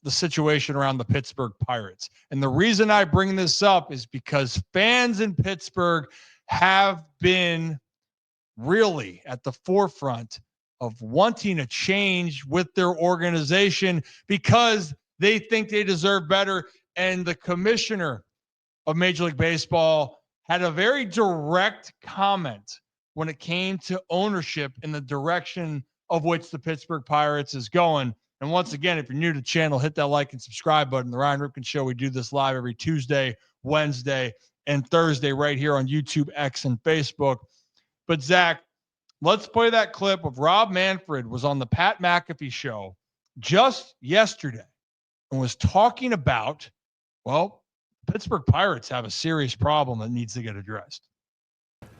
the situation around the Pittsburgh Pirates. And the reason I bring this up is because fans in Pittsburgh have been really at the forefront of wanting a change with their organization because they think they deserve better. And the commissioner of Major League Baseball had a very direct comment when it came to ownership in the direction of which the Pittsburgh Pirates is going. And once again, if you're new to the channel, hit that like and subscribe button. The Ryan Ripken Show, we do this live every Tuesday, Wednesday, and Thursday right here on YouTube, X, and Facebook. But Zach, let's play that clip of Rob Manfred was on the Pat McAfee Show just yesterday and was talking about, well, Pittsburgh Pirates have a serious problem that needs to get addressed.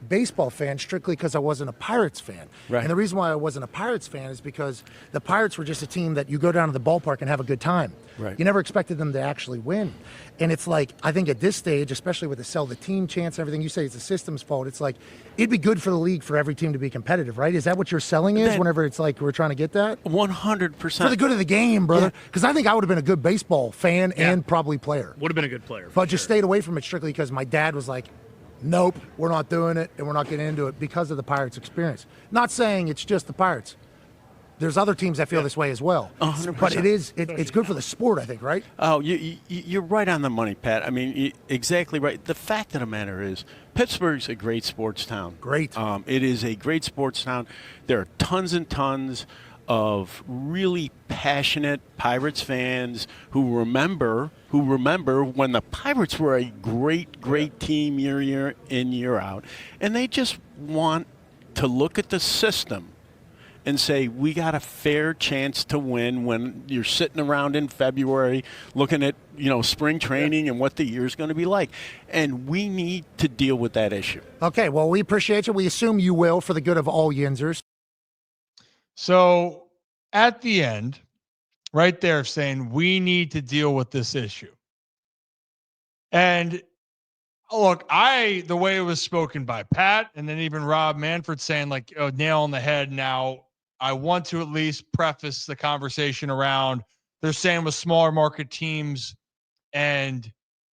Baseball fan strictly because I wasn't a Pirates fan. Right. And the reason why I wasn't a Pirates fan is because the Pirates were just a team that you go down to the ballpark and have a good time. Right. You never expected them to actually win. And it's like, I think at this stage, especially with the sell the team chance and everything, you say it's the system's fault. It's like, it'd be good for the league for every team to be competitive, right? Is that what your selling is whenever it's like we're trying to get that? 100%. For the good of the game, brother. Because I think I would have been a good baseball fan and probably player. Would have been a good player. But just stayed away from it strictly because my dad was like, nope, we're not doing it, and we're not getting into it because of the Pirates experience. Not saying it's just the Pirates. There's other teams that feel this way as well. 100%. But it's good for the sport, I think, right? Oh, you're right on the money, Pat. I mean, exactly right. The fact of the matter is, Pittsburgh's a great sports town. Great. It is a great sports town. There are tons and tons of really passionate Pirates fans who remember when the Pirates were a great team year in, year out. And they just want to look at the system and say, we got a fair chance to win when you're sitting around in February looking at, spring training and what the year's going to be like. And we need to deal with that issue. Okay, well, we appreciate you. We assume you will for the good of all Yinzers. So at the end, right there saying we need to deal with this issue. And look, the way it was spoken by Pat and then even Rob Manfred saying like, nail on the head. Now I want to at least preface the conversation around they're saying with smaller market teams and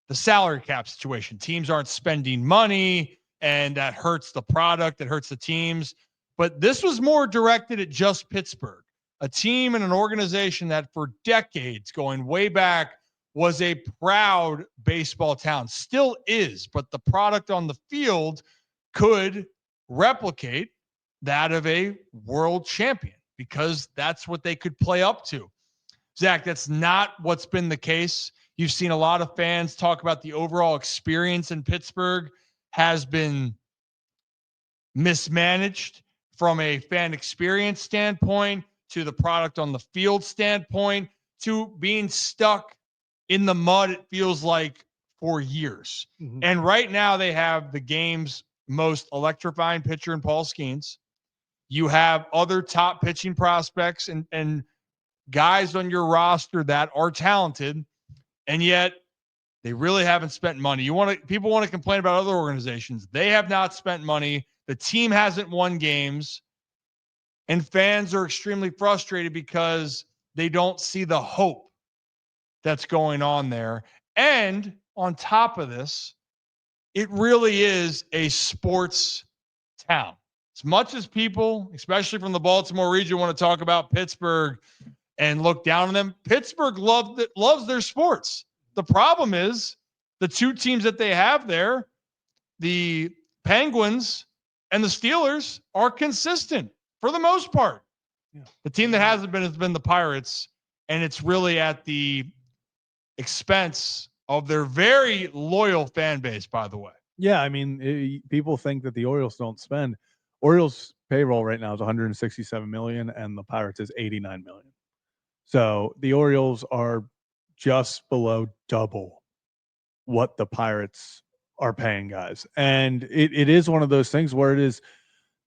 the salary cap situation, teams aren't spending money and that hurts the product, that hurts the teams. But this was more directed at just Pittsburgh, a team and an organization that for decades, going way back, was a proud baseball town. Still is, but the product on the field could replicate that of a world champion because that's what they could play up to. Zach, that's not what's been the case. You've seen a lot of fans talk about the overall experience in Pittsburgh has been mismanaged from a fan experience standpoint to the product on the field standpoint to being stuck in the mud, it feels like, for years. Mm-hmm. And right now they have the game's most electrifying pitcher in Paul Skeens. You have other top pitching prospects and guys on your roster that are talented, and yet they really haven't spent money. People want to complain about other organizations. They have not spent money. The team hasn't won games. And fans are extremely frustrated because they don't see the hope that's going on there. And on top of this, it really is a sports town. As much as people, especially from the Baltimore region, want to talk about Pittsburgh and look down on them, Pittsburgh loves their sports. The problem is the two teams that they have there, the Penguins and the Steelers, are consistent. For the most part, the team that hasn't been has been the Pirates, and it's really at the expense of their very loyal fan base, by the way. Yeah, I mean, people think that the Orioles don't spend. Orioles payroll right now is 167 million, and the Pirates is 89 million. So the Orioles are just below double what the Pirates are paying guys, and it is one of those things where it is.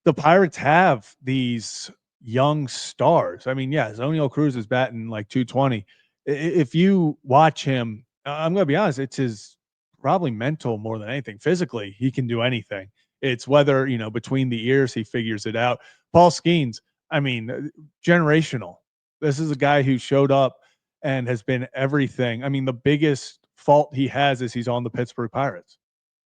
The Pirates have these young stars. I mean, yeah, Zoniel Cruz is batting like 220. If you watch him, I'm going to be honest, it's his probably mental more than anything. Physically, he can do anything. It's whether, between the ears, he figures it out. Paul Skeens, I mean, generational. This is a guy who showed up and has been everything. I mean, the biggest fault he has is he's on the Pittsburgh Pirates,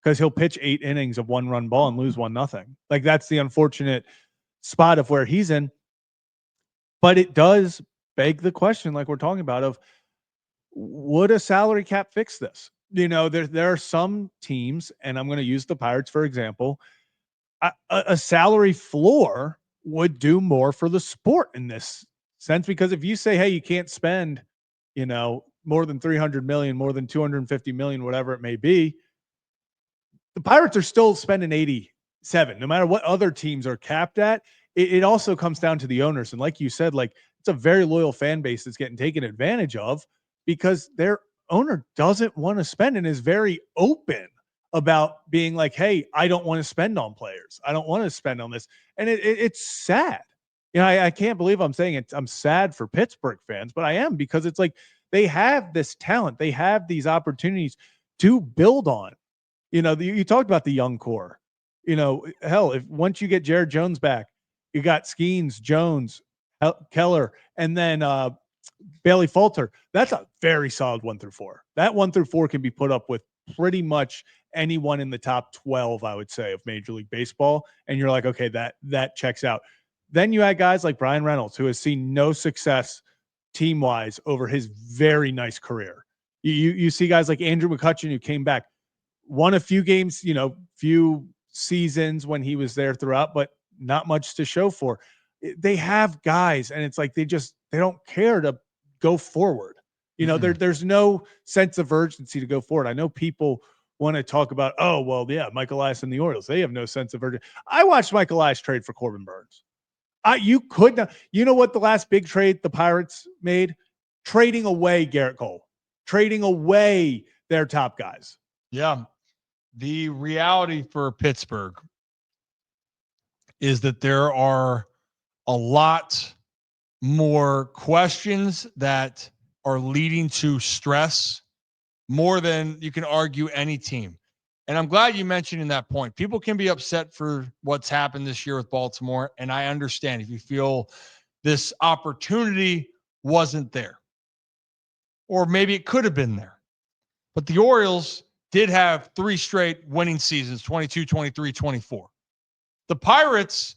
because he'll pitch 8 innings of 1-run ball and lose 1-0. Like, that's the unfortunate spot of where he's in. But it does beg the question, like we're talking about, of would a salary cap fix this? You know, there are some teams, and I'm going to use the Pirates for example. A salary floor would do more for the sport in this sense, because if you say, hey, you can't spend, you know, more than 300 million, more than 250 million, whatever it may be, the Pirates are still spending 87, no matter what other teams are capped at. It also comes down to the owners. And like you said, like, it's a very loyal fan base that's getting taken advantage of, because their owner doesn't want to spend and is very open about being like, hey, I don't want to spend on players. I don't want to spend on this. And it's sad. You know, I can't believe I'm saying it. I'm sad for Pittsburgh fans, but I am, because it's like they have this talent. They have these opportunities to build on. You know, you talked about the young core. You know, hell, if once you get Jared Jones back, you got Skeens, Jones, Keller, and then Bailey Falter. That's a very solid 1 through 4. That 1 through 4 can be put up with pretty much anyone in the top 12, I would say, of Major League Baseball. And you're like, okay, that checks out. Then you had guys like Brian Reynolds, who has seen no success team-wise over his very nice career. You see guys like Andrew McCutchen, who came back, won a few games, you know, few seasons when he was there throughout, but not much to show for. They have guys, and it's like they don't care to go forward. You know, there's no sense of urgency to go forward. I know people want to talk about, oh, well, yeah, Michael Elias and the Orioles, they have no sense of urgency. I watched Michael Elias trade for Corbin Burns. You could not. You know what the last big trade the Pirates made? Trading away Garrett Cole, trading away their top guys. Yeah. The reality for Pittsburgh is that there are a lot more questions that are leading to stress more than you can argue any team. And I'm glad you mentioned in that point. People can be upset for what's happened this year with Baltimore, and I understand if you feel this opportunity wasn't there, or maybe it could have been there. But the Orioles did have 3 straight winning seasons, 22, 23, 24. The Pirates,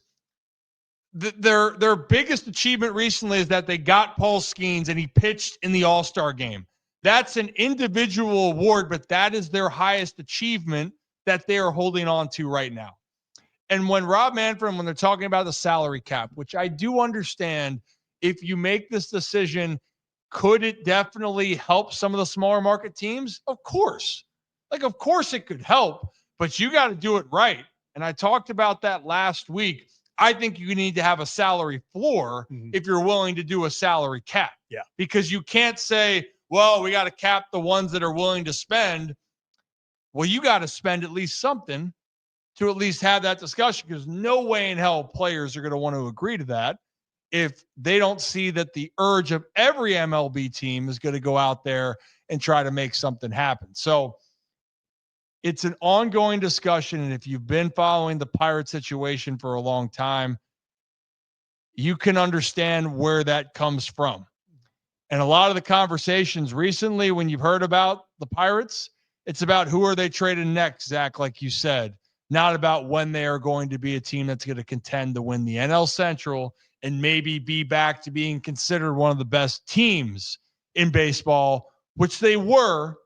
their biggest achievement recently is that they got Paul Skeens and he pitched in the All-Star game. That's an individual award, but that is their highest achievement that they are holding on to right now. And when Rob Manfred, when they're talking about the salary cap, which I do understand, if you make this decision, could it definitely help some of the smaller market teams? Of course. Like, of course it could help, but you got to do it right. And I talked about that last week. I think you need to have a salary floor if you're willing to do a salary cap. Yeah. Because you can't say, well, we got to cap the ones that are willing to spend. Well, you got to spend at least something to at least have that discussion, because no way in hell players are going to want to agree to that if they don't see that the urge of every MLB team is going to go out there and try to make something happen. So it's an ongoing discussion. And if you've been following the Pirate situation for a long time, you can understand where that comes from. And a lot of the conversations recently, when you've heard about the Pirates, it's about who are they trading next, Zach, like you said, not about when they are going to be a team that's going to contend to win the NL Central and maybe be back to being considered one of the best teams in baseball, which they were,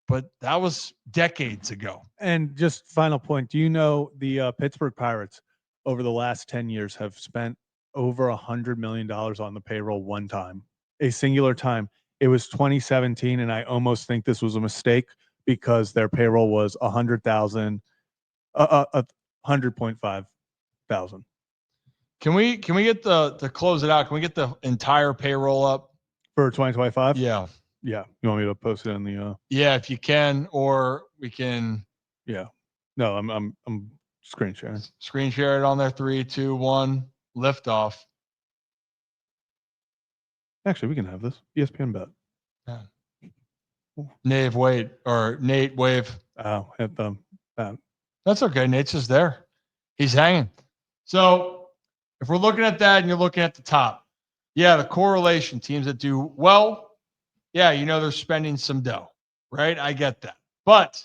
but that was decades ago. And just final point, do you know the Pittsburgh Pirates over the last 10 years have spent over $100 million on the payroll one time, a singular time? It was 2017, and I almost think this was a mistake because their payroll was 100,000, 100.5 thousand. Can we get to close it out? Can we get the entire payroll up For 2025? Yeah. Yeah. You want me to post it in the Yeah, if you can, or we can yeah. No, I'm screen sharing. Screen share it on there. 3, 2, 1, lift off. Actually, we can have this. ESPN bet. Yeah. Nate wave. Oh, hit the bat. That's okay. Nate's just there. He's hanging. So if we're looking at that and you're looking at the top, yeah, the correlation, teams that do well yeah, you know they're spending some dough, right? I get that. But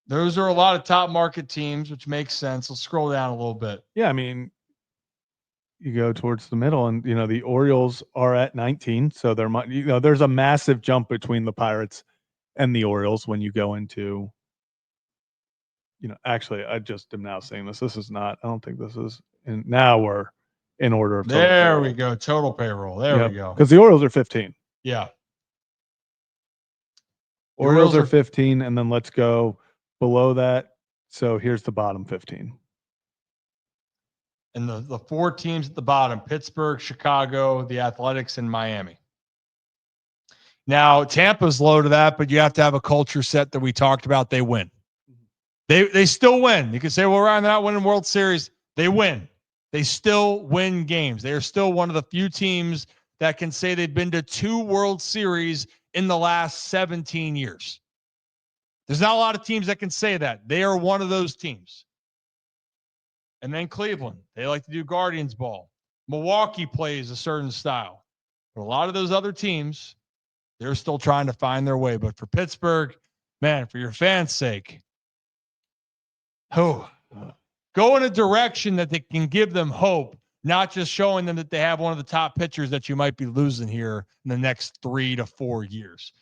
those are a lot of top market teams, which makes sense. Let's scroll down a little bit. Yeah, I mean, you go towards the middle, and the Orioles are at 19, so there might there's a massive jump between the Pirates and the Orioles when you go into. Actually, I just am now saying this. This is not. I don't think this is. And now we're in order of. There we go. Total payroll. There we go. Because the Orioles are 15. Yeah. Orioles are 15, and then let's go below that. So here's the bottom 15. And the 4 teams at the bottom: Pittsburgh, Chicago, the Athletics, and Miami. Now, Tampa's low to that, but you have to have a culture set that we talked about. They win. They still win. You can say, well, Ryan, they're not winning World Series. They win. They still win games. They are still one of the few teams that can say they've been to 2 World Series in the last 17 years. There's not a lot of teams that can say that. They are one of those teams. And then Cleveland. They like to do Guardians ball. Milwaukee plays a certain style. But a lot of those other teams, they're still trying to find their way. But for Pittsburgh, man, for your fans' sake, go in a direction that they can give them hope, not just showing them that they have one of the top pitchers that you might be losing here in the next 3 to 4 years.